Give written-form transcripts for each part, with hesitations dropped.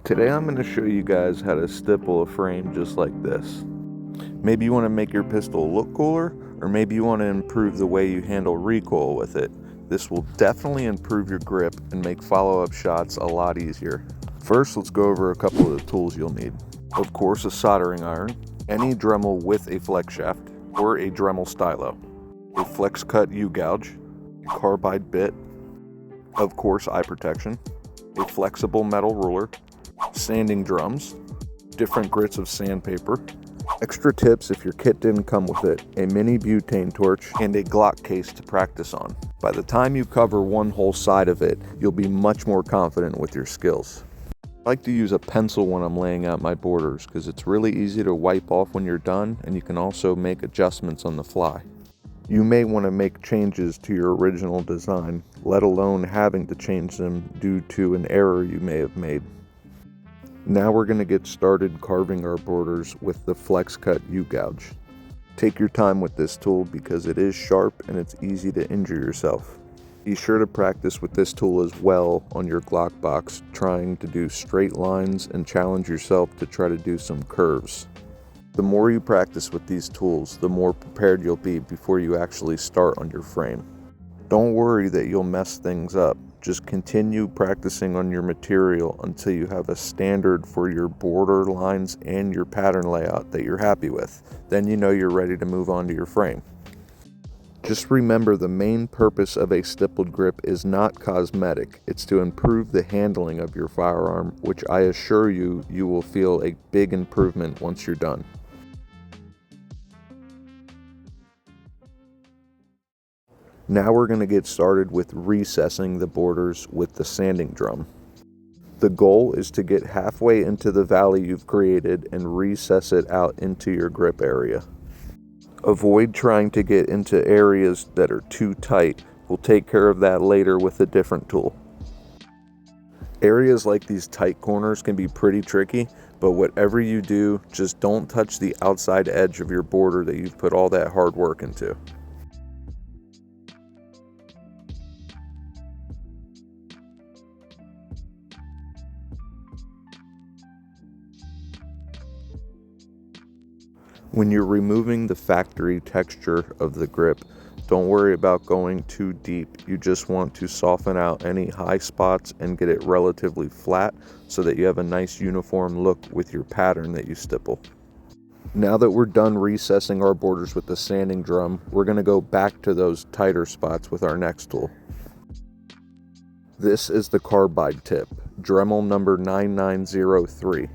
Today I'm going to show you guys how to stipple a frame just like this. Maybe you want to make your pistol look cooler, or maybe you want to improve the way you handle recoil with it. This will definitely improve your grip and make follow-up shots a lot easier. First, let's go over a couple of the tools you'll need. Of course, a soldering iron, any Dremel with a flex shaft, or a Dremel stylo, a flexcut u-gouge, a carbide bit, of course eye protection, a flexible metal ruler, sanding drums, different grits of sandpaper, extra tips if your kit didn't come with it, a mini butane torch, and a Glock case to practice on. By the time you cover one whole side of it, you'll be much more confident with your skills. I like to use a pencil when I'm laying out my borders because it's really easy to wipe off when you're done, and you can also make adjustments on the fly. You may want to make changes to your original design, let alone having to change them due to an error you may have made. Now we're going to get started carving our borders with the flexcut u-gouge. Take your time with this tool because it is sharp and it's easy to injure yourself. Be sure to practice with this tool as well on your Glock box, trying to do straight lines and challenge yourself to try to do some curves. The more you practice with these tools, the more prepared you'll be before you actually start on your frame. Don't worry that you'll mess things up. Just continue practicing on your material until you have a standard for your border lines and your pattern layout that you're happy with. Then you know you're ready to move on to your frame. Just remember, the main purpose of a stippled grip is not cosmetic. It's to improve the handling of your firearm, which I assure you, you will feel a big improvement once you're done. Now we're going to get started with recessing the borders with the sanding drum. The goal is to get halfway into the valley you've created and recess it out into your grip area. Avoid trying to get into areas that are too tight. We'll take care of that later with a different tool. Areas like these tight corners can be pretty tricky, but whatever you do, just don't touch the outside edge of your border that you've put all that hard work into. When you're removing the factory texture of the grip, don't worry about going too deep. You just want to soften out any high spots and get it relatively flat so that you have a nice uniform look with your pattern that you stipple. Now that we're done recessing our borders with the sanding drum, we're going to go back to those tighter spots with our next tool. This is the carbide tip, Dremel number 9903.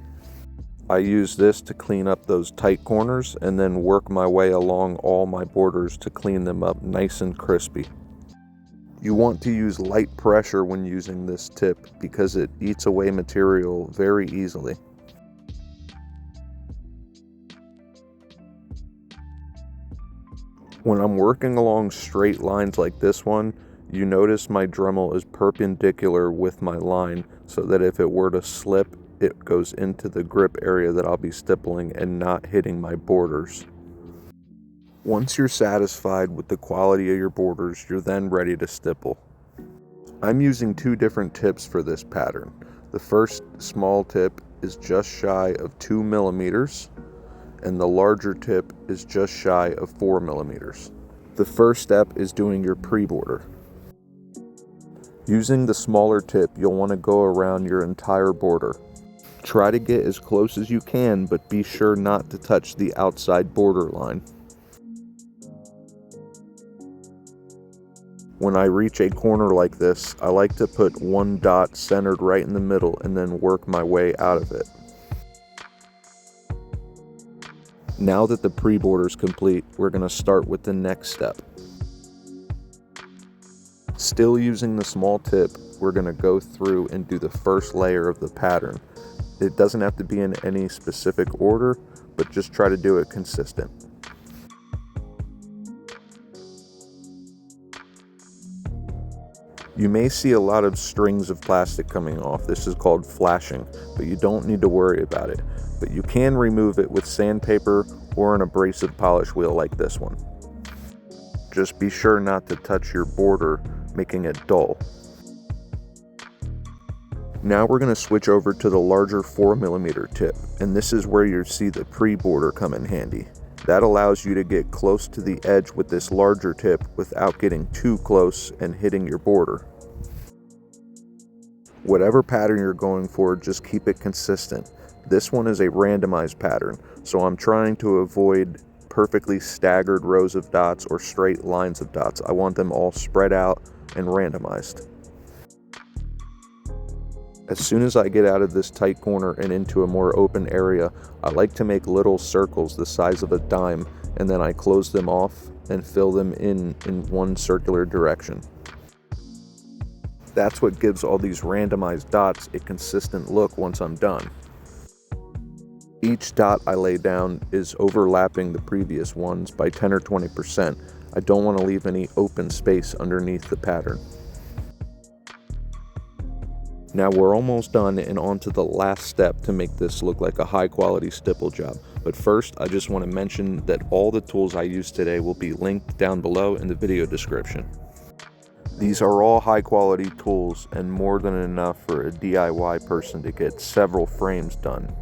I use this to clean up those tight corners and then work my way along all my borders to clean them up nice and crispy. You want to use light pressure when using this tip because it eats away material very easily. When I'm working along straight lines like this one, you notice my Dremel is perpendicular with my line so that if it were to slip, it goes into the grip area that I'll be stippling and not hitting my borders. Once you're satisfied with the quality of your borders, you're then ready to stipple. I'm using two different tips for this pattern. The first small tip is just shy of 2 millimeters, and the larger tip is just shy of 4 millimeters. The first step is doing your pre-border. Using the smaller tip, you'll want to go around your entire border. Try to get as close as you can, but be sure not to touch the outside border line. When I reach a corner like this, I like to put one dot centered right in the middle and then work my way out of it. Now that the pre-border is complete, we're going to start with the next step. Still using the small tip, we're going to go through and do the first layer of the pattern. It doesn't have to be in any specific order, but just try to do it consistent. You may see a lot of strings of plastic coming off. This is called flashing, but you don't need to worry about it. But you can remove it with sandpaper or an abrasive polish wheel like this one. Just be sure not to touch your border, making it dull. Now we're going to switch over to the larger 4mm tip, and this is where you see the pre-border come in handy. That allows you to get close to the edge with this larger tip without getting too close and hitting your border. Whatever pattern you're going for, just keep it consistent. This one is a randomized pattern, so I'm trying to avoid perfectly staggered rows of dots or straight lines of dots. I want them all spread out and randomized. As soon as I get out of this tight corner and into a more open area, I like to make little circles the size of a dime, and then I close them off and fill them in one circular direction. That's what gives all these randomized dots a consistent look once I'm done. Each dot I lay down is overlapping the previous ones by 10 or 20%. I don't want to leave any open space underneath the pattern. Now we're almost done and on to the last step to make this look like a high quality stipple job. But first, I just want to mention that all the tools I used today will be linked down below in the video description. These are all high quality tools and more than enough for a DIY person to get several frames done.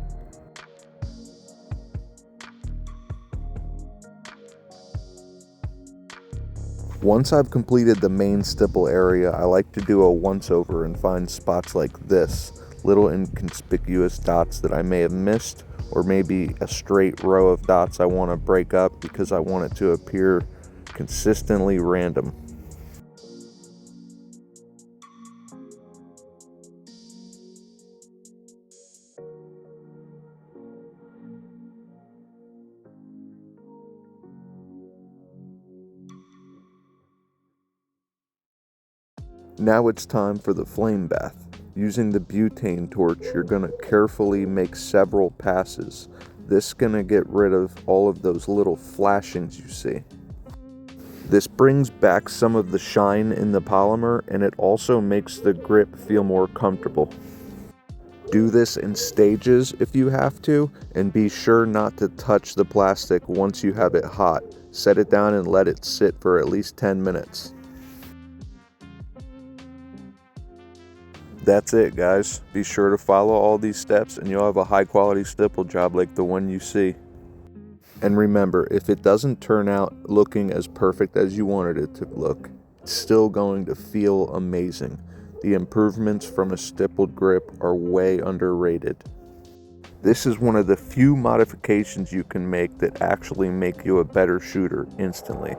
Once I've completed the main stipple area, I like to do a once over and find spots like this, little inconspicuous dots that I may have missed, or maybe a straight row of dots I want to break up because I want it to appear consistently random. Now it's time for the flame bath. Using the butane torch, you're going to carefully make several passes. This is going to get rid of all of those little flashings you see. This brings back some of the shine in the polymer, and it also makes the grip feel more comfortable. Do this in stages if you have to, and be sure not to touch the plastic once you have it hot. Set it down and let it sit for at least 10 minutes. That's it, guys. Be sure to follow all these steps and you'll have a high quality stipple job like the one you see. And remember, if it doesn't turn out looking as perfect as you wanted it to look, it's still going to feel amazing. The improvements from a stippled grip are way underrated. This is one of the few modifications you can make that actually make you a better shooter instantly.